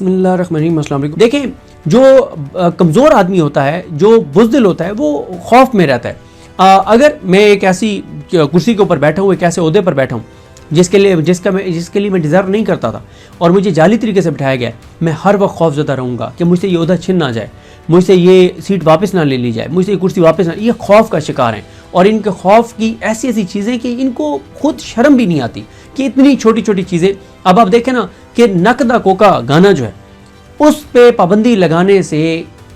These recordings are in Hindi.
बिस्मिल्लाहिर्रहमानिर्रहीम, अस्सलाम वालेकुम। देखें, जो कमज़ोर आदमी होता है, जो बुज़दिल होता है, वो खौफ में रहता है। अगर मैं एक ऐसी कुर्सी के ऊपर बैठा हूँ, एक ऐसे ओहदे पर बैठा हूँ जिसके लिए मैं डिज़र्व नहीं करता था और मुझे जाली तरीके से बिठाया गया, मैं हर वक्त खौफज़दा रहूँगा कि मुझसे ये ओहदा छिन ना जाए, मुझसे ये सीट वापस ना ले ली जाए, मुझसे ये कुर्सी वापस ना। ये खौफ का शिकार हैं और इनके खौफ की ऐसी ऐसी चीज़ें कि इनको खुद शर्म भी नहीं आती कि इतनी छोटी छोटी चीज़ें। अब आप देखें ना कि नकदा कोका गाना जो है उस पे पाबंदी लगाने से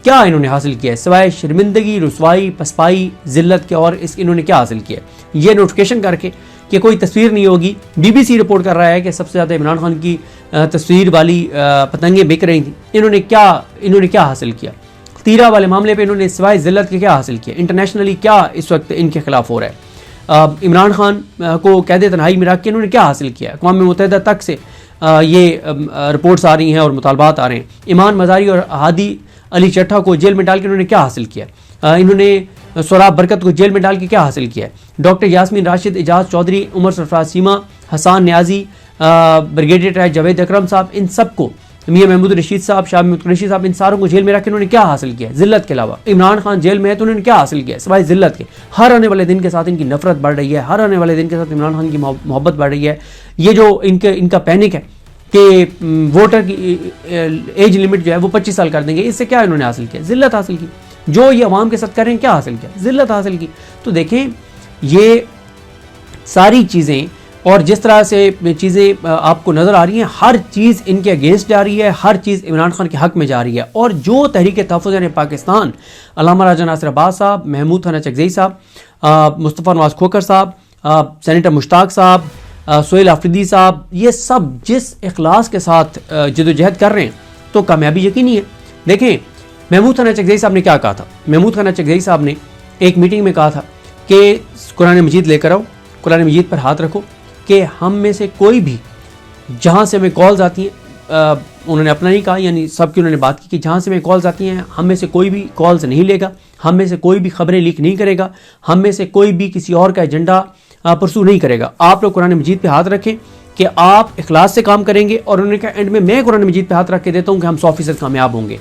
क्या इन्होंने हासिल किया है, सिवाय शर्मिंदगी, रुसवाई, पसपाई, जिल्लत के, और इन्होंने क्या हासिल किया है? ये नोटिफिकेशन करके कि कोई तस्वीर नहीं होगी। BBC रिपोर्ट कर रहा है कि सबसे ज़्यादा इमरान खान की तस्वीर वाली पतंगें बिक रही थी। इन्होंने क्या हासिल किया? तीरा वाले मामले पे इन्होंने सिवाय जिल्लत के क्या हासिल किया? इंटरनेशनली क्या इस वक्त इनके खिलाफ हो रहा है? इमरान खान को कैद तन्हाई में रख के इन्होंने क्या हासिल किया? अक़वाम मुत्तहिदा तक से ये रिपोर्ट्स आ रही हैं और मुतालबात आ रहे हैं। ईमान मज़ारी और हादी अली चट्ठा को जेल में डाल के इन्होंने क्या हासिल किया? इन्होंने सोराब बरकत को जेल में डाल के क्या हासिल किया है? डॉक्टर यास्मीन राशिद, एजाज चौधरी, उमर सरफराज सीमा, हसान न्याजी, ब्रिगेडियर ट्राय जावेद अकरम साहब, इन सबको, मियां महमूद रशीद साहब, शाह महमूद कुरैशी साहब, इन सारों को जेल में रख के उन्होंने क्या हासिल किया? जिल्लत के अलावा। इमरान खान जेल में है तो उन्होंने क्या हासिल किया सिवाय जिल्लत के? हर आने वाले दिन के साथ इनकी नफरत बढ़ रही है, हर आने वाले दिन के साथ इमरान खान की मोहब्बत बढ़ रही है। ये जो इनका पैनिक है कि वोटर की एज लिमिट जो है वो 25 साल कर देंगे, इससे क्या इन्होंने हासिल किया? जिल्लत हासिल की। जो ये अवाम के साथ कर रहे हैं, क्या हासिल किया? जिल्लत हासिल की। तो देखें, ये सारी चीज़ें और जिस तरह से चीज़ें आपको नज़र आ रही हैं, हर चीज़ इनके अगेंस्ट जा रही है, हर चीज़ इमरान खान के हक़ में जा रही है। और जो तहरीक तहफ़्फ़ुज़ पाकिस्तान, अल्लामा राजा नासिर अब्बास साहब, महमूद थाना चकज़ई साहब, मुस्तफ़ा नवाज़ खोखर साहब, सेनेटर मुश्ताक साहब, सोहेल आफरीदी साहब, ये सब जिस इखलास के साथ जदोजहद कर रहे हैं तो कामयाबी यकीनी है। देखें, महमूद थाना चकज़ई साहब ने क्या कहा था? महमूद थाना चकज़ई साहब ने एक मीटिंग में कहा था कि कुरान मजीद लेकर आओ, कुरान मजीद पर हाथ रखो कि हम में से कोई भी, जहाँ से हमें कॉल्स आती हैं, उन्होंने अपना नहीं कहा, यानी सबकी उन्होंने बात की कि जहाँ से हमें कॉल्स आती हैं, हम में से कोई भी कॉल्स नहीं लेगा, हम में से कोई भी खबरें लीक नहीं करेगा, हम में से कोई भी किसी और का एजेंडा परसू नहीं करेगा। आप लोग कुरान मजीद पे हाथ रखें कि आप इखलास से काम करेंगे, और उन्होंने कहा एंड में मैं कुरान मजीद पे हाथ रख के देता हूँ कि हम 100% कामयाब होंगे।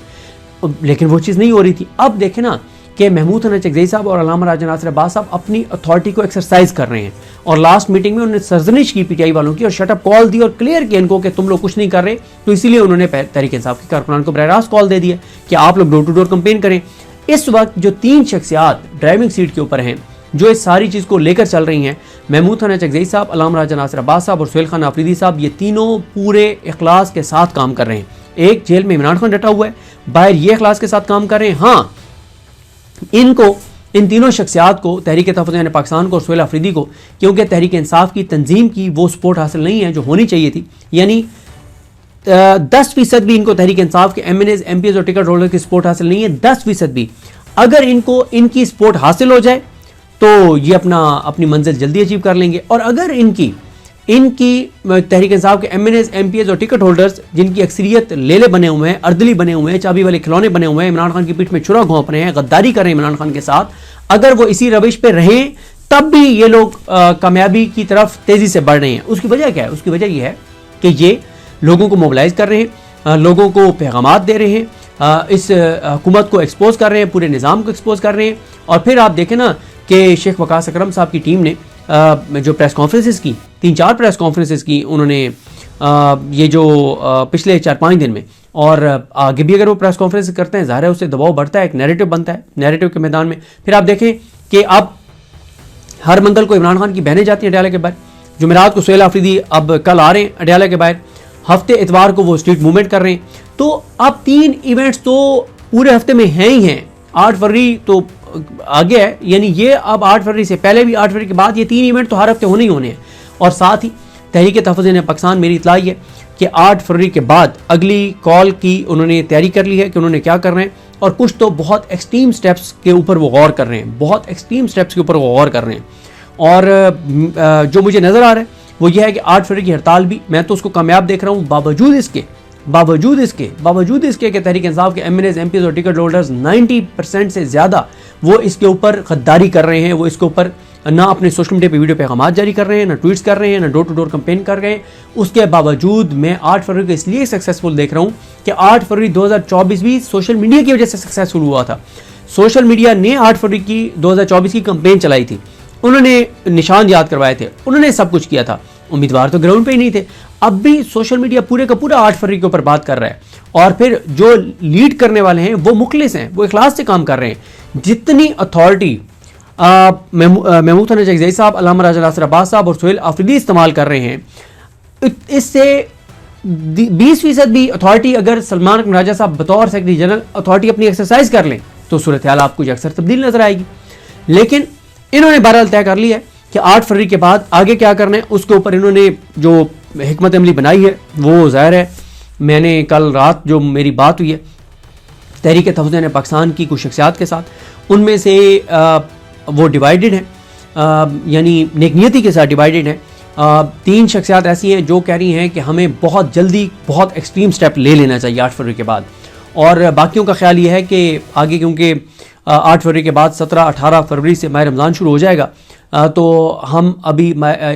लेकिन वो चीज़ नहीं हो रही थी। अब देखें ना कि महमूद थाना चकज़ई साहब और अल्लामा राजा नासिर अब्बास साहब अपनी अथॉरिटी को एक्सरसाइज कर रहे हैं, और लास्ट मीटिंग में उन्होंने सरजनिश की PTI वालों की और शटअप कॉल दी और क्लियर किया इनको कि तुम लोग कुछ नहीं कर रहे। तो इसीलिए उन्होंने तहरीक इंसाफ के कारकुनान को बराह रास्त कॉल दे दिया कि आप लोग डोर टू डोर कंपेन करें। इस वक्त जो 3 शख्सियात ड्राइविंग सीट के ऊपर हैं, जो इस सारी चीज़ को लेकर चल रही हैं, महमूद थाना चकज़ई साहब, अल्लामा राजा नासिर अब्बास साहब और सोहेल खान आफरीदी साहब, ये तीनों पूरे इखलास के साथ काम कर रहे हैं। एक जेल में इमरान खान डटा हुआ है, बाहर ये इखलास के साथ काम कर रहे हैं। हाँ, इन तीनों शख्सियात को, तहरीक तहफ़्फ़ुज़ पाकिस्तान को और सोहेल आफरीदी को, क्योंकि तहरीक इंसाफ की तंजीम की वो सपोर्ट हासिल नहीं है जो होनी चाहिए थी, यानी 10% भी इनको तहरीक इंसाफ के MNAs, MPs और टिकट होल्डर की सपोर्ट हासिल नहीं है। 10% भी अगर इनको इनकी सपोर्ट हासिल हो जाए तो ये अपनी मंजिल जल्दी अचीव कर लेंगे। और अगर इनकी तहरीक इंसाफ के MNAs, MPs और टिकट होल्डर्स, जिनकी अक्सरियत लेले बने हुए हैं, अर्दली बने हुए हैं, चाबी वाले खिलौने बने हुए हैं, इमरान खान की पीठ में छुरा घोंप रहे हैं, गद्दारी कर रहे हैं इमरान खान के साथ, अगर वो इसी रविश पे रहें तब भी ये लोग कामयाबी की तरफ तेजी से बढ़ रहे हैं। उसकी वजह क्या है? उसकी वजह यह है कि ये लोगों को मोबिलाइज कर रहे हैं, लोगों को पैगामात दे रहे हैं, इस हुकूमत को एक्सपोज कर रहे हैं, पूरे निज़ाम को एक्सपोज कर रहे हैं। और फिर आप देखें ना कि शेख वकास अकरम साहब की टीम ने जो प्रेस कॉन्फ्रेंसेस की, 3-4 प्रेस कॉन्फ्रेंसेस की उन्होंने, ये जो पिछले 4-5 दिन में, और आगे भी अगर वो प्रेस कॉन्फ्रेंस करते हैं, ज़ाहिर है उससे दबाव बढ़ता है, एक नैरेटिव बनता है, नैरेटिव के मैदान में। फिर आप देखें कि अब हर मंगल को इमरान खान की बहनें जाती हैं अडयाला के बाहर, जुमेरात को सोहेल आफरीदी अब कल आ रहे हैं अडयाला के बाहर, हफ्ते इतवार को वो स्ट्रीट मूवमेंट कर रहे हैं। तो अब 3 इवेंट्स तो पूरे हफ्ते में हैं ही हैं। 8 फरवरी तो आगे है, यानी ये अब 8 फरवरी से पहले भी, 8 फरवरी के बाद, ये 3 इवेंट तो हर हफ्ते होने ही होने हैं। और साथ ही तहरीक तहफ़्फ़ुज़ पाकिस्तान, मेरी इत्तला है कि 8 फरवरी के बाद अगली कॉल की उन्होंने तैयारी कर ली है कि उन्होंने क्या कर रहे हैं, और कुछ तो बहुत एक्सट्रीम स्टेप्स के ऊपर वो गौर कर रहे हैं, बहुत एक्सट्रीम स्टेप्स के ऊपर वो गौर कर रहे हैं। और जो मुझे नज़र आ रहा है वो ये है कि 8 फरवरी की हड़ताल भी मैं तो उसको कामयाब देख रहा हूँ, बावजूद इसके कि तहरीक इंसाफ के MNAs, MPs और टिकट होल्डर्स 90% से ज़्यादा वो इसके ऊपर गद्दारी कर रहे हैं, वो इसके ऊपर ना अपने सोशल मीडिया पे वीडियो पैगाम जारी कर रहे हैं, ना ट्वीट्स कर रहे हैं, ना डोर टू डोर कैंपेन कर रहे हैं। उसके बावजूद मैं 8 फरवरी को इसलिए सक्सेसफुल देख रहा हूँ कि 8 फरवरी 2024 भी सोशल मीडिया की वजह से सक्सेसफुल हुआ था। सोशल मीडिया ने 8 फरवरी की 2024 की कैंपेन चलाई थी, उन्होंने निशान याद करवाए थे, उन्होंने सब कुछ किया था। उम्मीदवार तो ग्राउंड पे ही नहीं थे। अब भी सोशल मीडिया पूरे का पूरा 8 फरवरी के ऊपर बात कर रहा है, और फिर जो लीड करने वाले हैं वो मुखलिस हैं, वो इखलास से काम कर रहे हैं। जितनी अथॉरिटी महमूद हसन चकज़ई साहब, अल्लामा राजा नासिर अब्बास साहब और सोहेल आफरीदी इस्तेमाल कर रहे हैं, इससे 20% भी अथॉरिटी अगर सलमान राजा साहब बतौर सेक्रेटरी जनरल अथॉरिटी अपनी एक्सरसाइज कर लें तो सूरत हाल आपको अक्सर तब्दील नजर आएगी। लेकिन इन्होंने बहरहाल तय कर लिया है कि 8 फरवरी के बाद आगे क्या करना है, उसके ऊपर इन्होंने जो हिकमत अमली बनाई है वो ज़ाहिर है। मैंने कल रात जो मेरी बात हुई है तहरीक तहफ़्फ़ुज़ पाकिस्तान की कुछ शख्सियात के साथ, उनमें से वो डिवाइडेड हैं, यानी नेकनियती के साथ डिवाइडेड हैं। 3 शख्सियात ऐसी हैं जो कह रही हैं कि हमें बहुत जल्दी बहुत एक्सट्रीम स्टेप ले लेना चाहिए 8 फरवरी के बाद, और बाकियों का ख्याल ये है कि आगे क्योंकि 8 फरवरी के बाद 17-18 फरवरी से माह रमज़ान शुरू हो जाएगा, तो हम अभी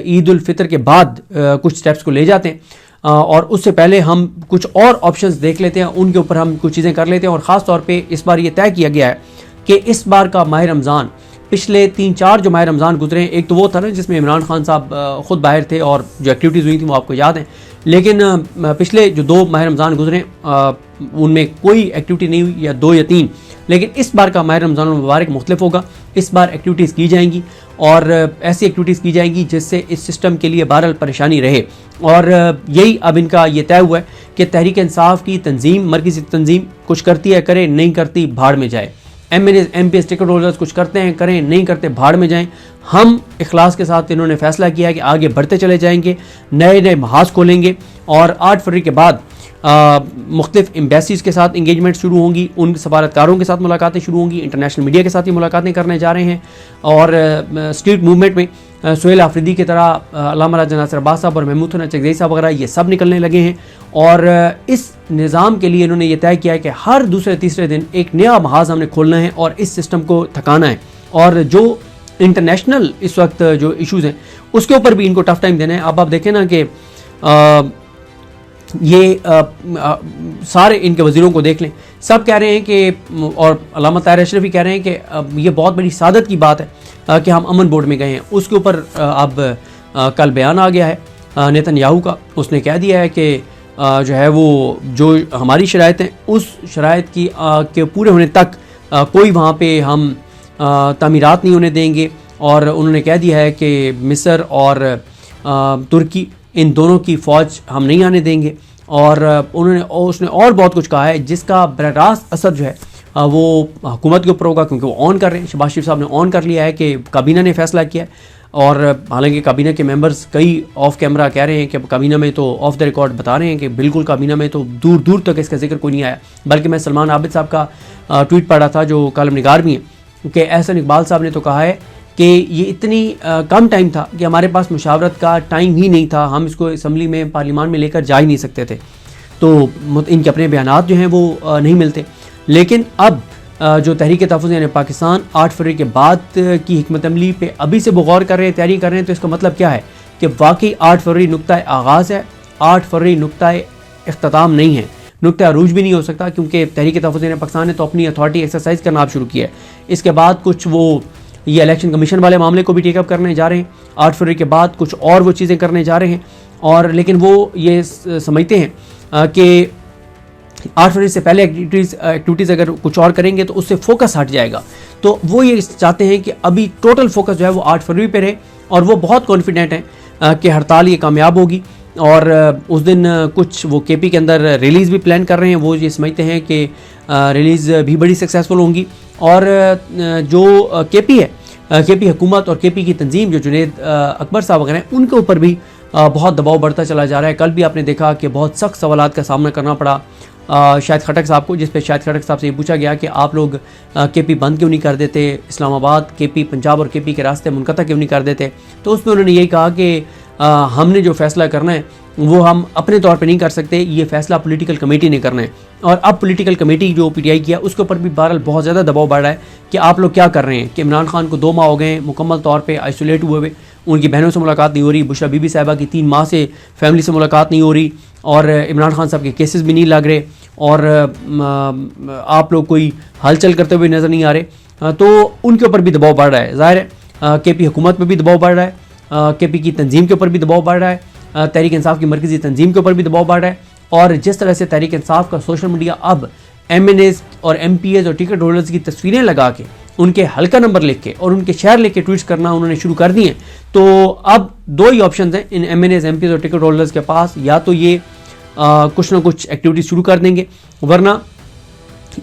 ईद उल फितर के बाद कुछ स्टेप्स को ले जाते हैं, और उससे पहले हम कुछ और ऑप्शंस देख लेते हैं, उनके ऊपर हम कुछ चीज़ें कर लेते हैं। और ख़ास तौर पे इस बार ये तय किया गया है कि इस बार का माह रमज़ान, पिछले 3-4 जो माह रमज़ान गुजरे हैं, एक तो वो था ना जिसमें इमरान खान साहब ख़ुद बाहर थे और जो एक्टिविटीज़ हुई थी वो आपको याद हैं, लेकिन पिछले जो 2 माह रमज़ान गुजरे उनमें कोई एक्टिविटी नहीं हुई, या 2 या 3। लेकिन इस बार का माह रमज़ान मुबारक मुख्तलिफ होगा। इस बार एक्टिविटीज़ की जाएंगी, और ऐसी एक्टिविटीज़ की जाएंगी जिससे इस सिस्टम के लिए बहरहाल परेशानी रहे। और यही अब इनका ये तय हुआ है कि तहरीक इंसाफ की तंजीम, मरकज़ी तंजीम कुछ करती है करे, नहीं करती भाड़ में जाए। MPs टिकट होल्डर्स कुछ करते हैं करें, नहीं करते भाड़ में जाएं। हम इखलास के साथ इन्होंने फैसला किया कि आगे बढ़ते चले जाएंगे, नए नए महाज खोलेंगे, और 8 फरवरी के बाद मुख्तलिफ एम्बेसीज़ के साथ इंगेजमेंट शुरू होंगी, उन सफारतकारों के साथ मुलाकातें शुरू होंगी, इंटरनेशनल मीडिया के साथ ही मुलाकातें करने जा रहे हैं। और स्ट्रीट मूवमेंट में सोहेल आफरीदी की तरह अल्लामा राजा नासिर अब्बास साहब और महमूद हसन चकज़ई साहब वगैरह ये सब निकलने लगे हैं। और इस निज़ाम के लिए इन्होंने ये तय किया है कि हर दूसरे तीसरे दिन एक नया महाज हमने खोलना है और इस सिस्टम को थकाना है। और जो इंटरनेशनल इस वक्त जो इश्यूज़ हैं उसके ऊपर भी इनको टफ टाइम देना है। अब आप देखें ना कि ये सारे इनके वज़ीरों को देख लें, सब कह रहे हैं कि, और अल्लामा ताहिर अशरफ भी कह रहे हैं कि ये बहुत बड़ी सादत की बात है कि हम अमन बोर्ड में गए हैं। उसके ऊपर अब कल बयान आ गया है नेतन्याहू का, उसने कह दिया है कि जो है वो जो हमारी शराइत हैं उस शराइत की के पूरे होने तक कोई वहाँ पे हम तामीरात नहीं होने देंगे। और उन्होंने कह दिया है कि मिस्र और तुर्की इन दोनों की फ़ौज हम नहीं आने देंगे। और उसने और बहुत कुछ कहा है जिसका बराह रास्त असर जो है वो हुकूमत के ऊपर होगा, क्योंकि वो ऑन कर रहे हैं। शहबाज शरीफ साहब ने ऑन कर लिया है कि काबीना ने फैसला किया है, और हालांकि काबीना के मेंबर्स कई ऑफ कैमरा कह रहे हैं कि काबीना में तो ऑफ द रिकॉर्ड बता रहे हैं कि बिल्कुल काबीना में तो दूर दूर तक इसका जिक्र कोई नहीं आया। बल्कि मैं सलमान आबिद साहब का ट्वीट पढ़ा था जो कालम निगार भी हैं, कि एहसन इकबाल साहब ने तो कहा है कि ये इतनी कम टाइम था कि हमारे पास मुशावरत का टाइम ही नहीं था, हम इसको असम्बली में पार्लियामान में लेकर जा ही नहीं सकते थे। तो इनके अपने बयानात जो हैं वो नहीं मिलते। लेकिन अब जो तहरीक तहफ़्फ़ुज़ पाकिस्तान 8 फरवरी के बाद की हिकमत अमली पे अभी से वो गौर कर रहे हैं, तैयारी कर रहे हैं, तो इसका मतलब क्या है कि वाकई 8 फरवरी नुक्ता आगाज़ है, 8 फरवरी नुक्ता इख्तिताम नहीं है, नुक्ता अरूज भी नहीं हो सकता, क्योंकि तहरीक तहफ़्फ़ुज़ पाकिस्तान ने तो अपनी अथॉरिटी एक्सरसाइज करना आप शुरू किया है। इसके बाद कुछ वो ये इलेक्शन कमीशन वाले मामले को भी टेकअप करने जा रहे हैं, 8 फरवरी के बाद कुछ और वो चीज़ें करने जा रहे हैं। और लेकिन वो ये समझते हैं कि 8 फरवरी से पहले एक्टिविटीज़ अगर कुछ और करेंगे तो उससे फोकस हट जाएगा। तो वो ये चाहते हैं कि अभी टोटल फोकस जो है वो 8 फरवरी पे रहे, और वो बहुत कॉन्फिडेंट हैं कि हड़ताल ये कामयाब होगी। और उस दिन कुछ वो केपी के अंदर रिलीज़ भी प्लान कर रहे हैं, वो ये समझते हैं कि रिलीज़ भी बड़ी सक्सेसफुल होंगी। और जो केपी है, केपी हुकूमत और केपी की तंजीम जो जुनेद अकबर साहब वगैरह हैं, उनके ऊपर भी बहुत दबाव बढ़ता चला जा रहा है। कल भी आपने देखा कि बहुत सख्त सवालात का सामना करना पड़ा शाहिद खटक साहब को, जिस पे शाहिद खटक साहब से ये पूछा गया कि आप लोग केपी बंद क्यों नहीं कर देते, इस्लामाबाद केपी पंजाब और केपी के रास्ते मुनक़ता क्यों नहीं कर देते। तो उसमें उन्होंने यही कहा कि हमने जो फैसला करना है वो हम अपने तौर पे नहीं कर सकते, ये फैसला पॉलिटिकल कमेटी ने करना है। और अब पॉलिटिकल कमेटी जो पीटीआई की है उसके ऊपर भी बहरहाल बहुत ज़्यादा दबाव बढ़ रहा है कि आप लोग क्या कर रहे हैं कि इमरान खान को 2 माह हो गए मुकम्मल तौर पे आइसोलेट हुए हुए, उनकी बहनों से मुलाकात नहीं हो रही, बुशरा बीबी साहिबा की 3 माह से फैमिली से मुलाकात नहीं हो रही, और इमरान खान साहब के केसेस भी नहीं लग रहे, और आप लोग कोई हलचल करते हुए नज़र नहीं आ रहे, तो उनके ऊपर भी दबाव बढ़ रहा है। ज़ाहिर है केपी हुकूमत पर भी दबाव बढ़ रहा है, केपी की तंजीम के ऊपर भी दबाव बढ़ रहा है, तहरीक इंसाफ की मरकज़ी तंजीम के ऊपर भी दबाव बढ़ रहा है। और जिस तरह से तहरीक इंसाफ का सोशल मीडिया अब MNAs और MPAs और टिकट होल्डर्स की तस्वीरें लगा के उनके हल्का नंबर लिख के और उनके शहर लिख के ट्वीट्स करना उन्होंने शुरू कर दिए, तो अब 2 ही ऑप्शन हैं इन MNAs MPAs और टिकट होल्डर्स के पास, या तो ये कुछ ना कुछ एक्टिविटी शुरू कर देंगे, वरना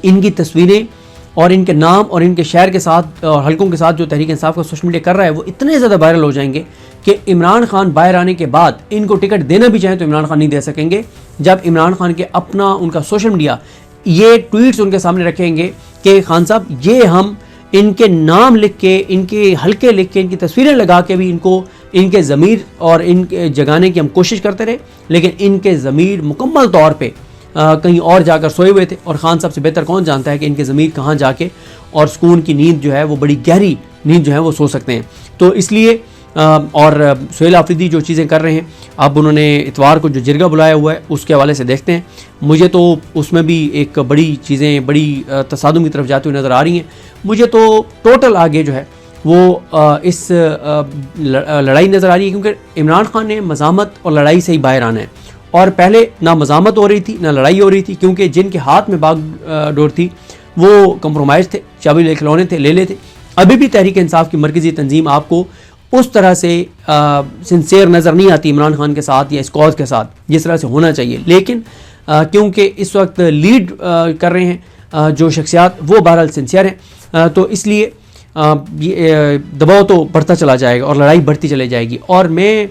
इनकी तस्वीरें और इनके नाम और इनके शहर के साथ और हलकों के साथ जो तहरीक इंसाफ का सोशल मीडिया कर रहा है वो इतने ज़्यादा वायरल हो जाएंगे कि इमरान खान बाहर आने के बाद इनको टिकट देना भी चाहें तो इमरान खान नहीं दे सकेंगे, जब इमरान खान के अपना उनका सोशल मीडिया ये ट्वीट्स उनके सामने रखेंगे कि खान साहब ये हम इनके नाम लिख के, इनके हल्के लिख के, इनकी तस्वीरें लगा के भी इनको इनके ज़मीर और इनके जगाने की हम कोशिश करते रहे, लेकिन इनके ज़मीर मुकम्मल तौर पर कहीं और जाकर सोए हुए थे, और खान साहब से बेहतर कौन जानता है कि इनके ज़मीर कहाँ जाके और सुकून की नींद जो है वो बड़ी गहरी नींद जो है वो सो सकते हैं। तो इसलिए और सुहेल आफरीदी जो चीज़ें कर रहे हैं, अब उन्होंने इतवार को जो जिरगा बुलाया हुआ है उसके हवाले से देखते हैं। मुझे तो उसमें भी एक बड़ी चीज़ें बड़ी तसादुम की तरफ जाती हुई नज़र आ रही हैं। मुझे तो टोटल आगे जो है वो इस लड़ाई नज़र आ रही है, क्योंकि इमरान खान ने मज़ामत और लड़ाई से ही बाहर आना है, और पहले ना मज़ामत हो रही थी ना लड़ाई हो रही थी, क्योंकि जिनके हाथ में बागडोर थी वो कंप्रोमाइज़ थे, चाबी ले खिलौने थे, ले लेते। अभी भी तहरीक इंसाफ की मरकज़ी तंजीम आपको उस तरह से सिंसेयर नज़र नहीं आती इमरान खान के साथ या इस कॉज के साथ जिस तरह से होना चाहिए, लेकिन क्योंकि इस वक्त लीड कर रहे हैं जो शख्सियात वो बहरहाल सिंसेयर हैं, तो इसलिए दबाव तो बढ़ता चला जाएगा और लड़ाई बढ़ती चली जाएगी। और मैं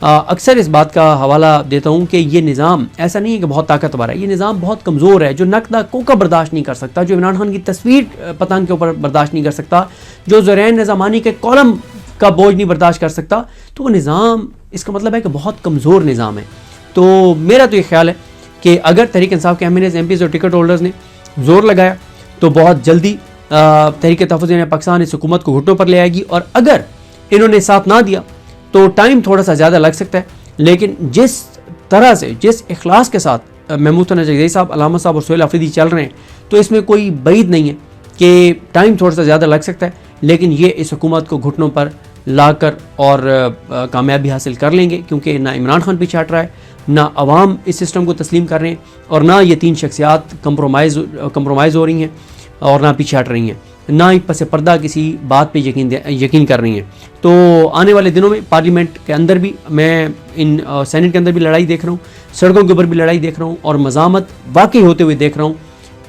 अक्सर इस बात का हवाला देता हूँ कि ये निज़ाम ऐसा नहीं है कि बहुत ताकतवर है, ये निज़ाम बहुत कमज़ोर है, जो नकदा कोका बर्दाश्त नहीं कर सकता, जो इमरान खान की तस्वीर पतंग के ऊपर बर्दाश्त नहीं कर सकता, जो ज़ुरैन निज़ामानी के कॉलम का बोझ नहीं बर्दाश्त कर सकता, तो वो निज़ाम इसका मतलब है कि बहुत कमज़ोर निज़ाम है। तो मेरा तो ये ख्याल है कि अगर तहरीक इंसाफ के MNAs MPs और टिकट होल्डर्स ने ज़ोर लगाया तो बहुत जल्दी तहरीक तहफ़्फ़ुज़ पाकिस्तान इस हुकूमत को घुटनों पर ले आएगी, और अगर इन्होंने साथ ना दिया तो टाइम थोड़ा सा ज़्यादा लग सकता है, लेकिन जिस तरह से जिस इखलास के साथ महमूद जगदई साहब, अलामा साहब और सुहेल आफरीदी चल रहे हैं, तो इसमें कोई बैद नहीं है कि टाइम थोड़ा सा ज़्यादा लग सकता है, लेकिन ये इस हुकूमत को घुटनों पर लाकर और कामयाबी हासिल कर लेंगे, क्योंकि ना इमरान खान पीछे हट रहा है, ना अवाम इस सिस्टम को तस्लीम कर रहे हैं, और ना ये 3 शख्सियात कंप्रोमाइज़ हो रही हैं और ना पीछे हट रही हैं, ना ही पस पर्दा किसी बात पे यकीन कर रही हैं। तो आने वाले दिनों में पार्लियामेंट के अंदर भी मैं इन सेनेट के अंदर भी लड़ाई देख रहा हूँ, सड़कों के ऊपर भी लड़ाई देख रहा हूँ, और मज़ामत वाकई होते हुए देख रहा हूँ।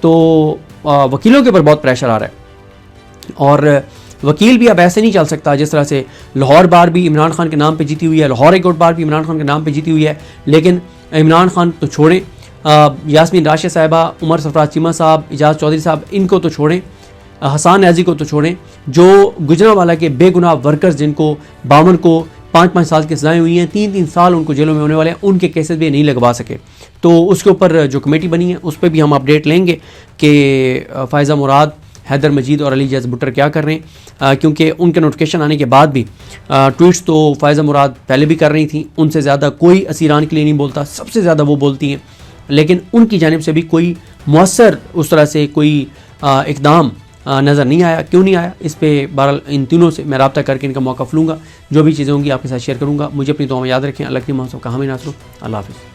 तो वकीलों के ऊपर बहुत प्रेशर आ रहा है, और वकील भी अब ऐसे नहीं चल सकता जिस तरह से लाहौर बार भी इमरान खान के नाम पे जीती हुई है, लाहौर हाई कोर्ट बार भी इमरान खान के नाम पे जीती हुई है, लेकिन इमरान खान तो छोड़ें, यास्मीन राशिद साहिबा, उमर सरफराज चीमा साहब, इजाज़ चौधरी साहब, इनको तो छोड़ें, हसान न्याजी को तो छोड़ें, जो गुजरांवाला के बेगुनाह वर्कर्स जिनको 52 को 5-5 साल की सजाएं हुई हैं, 3-3 साल उनको जेलों में होने वाले हैं, उनके केसेस भी नहीं लगवा सके। तो उसके ऊपर जो कमेटी बनी है उस पर भी हम अपडेट लेंगे कि फ़ायज़ा मुराद, हैदर मजीद और अली जैज़ भुट्टर क्या कर रहे हैं, क्योंकि उनके नोटिफिकेशन आने के बाद भी ट्वीट्स तो फ़ायज़ा मुराद पहले भी कर रही थी, उनसे ज़्यादा कोई असीरान के लिए नहीं बोलता, सबसे ज़्यादा वो बोलती हैं, लेकिन उनकी जानिब से भी कोई मुअस्सर उस तरह से कोई इक़दाम नज़र नहीं आया। क्यों नहीं आया, इस पे बहरहाल इन तीनों से मैं रब्ता करके इनका मौका लूँगा, जो भी चीज़ें होंगी आपके साथ शेयर करूँगा। मुझे अपनी दुआ में याद रखें। अल्लाह की मोहब्बत का हामी नासरो। अल्लाह हाफ़िज़।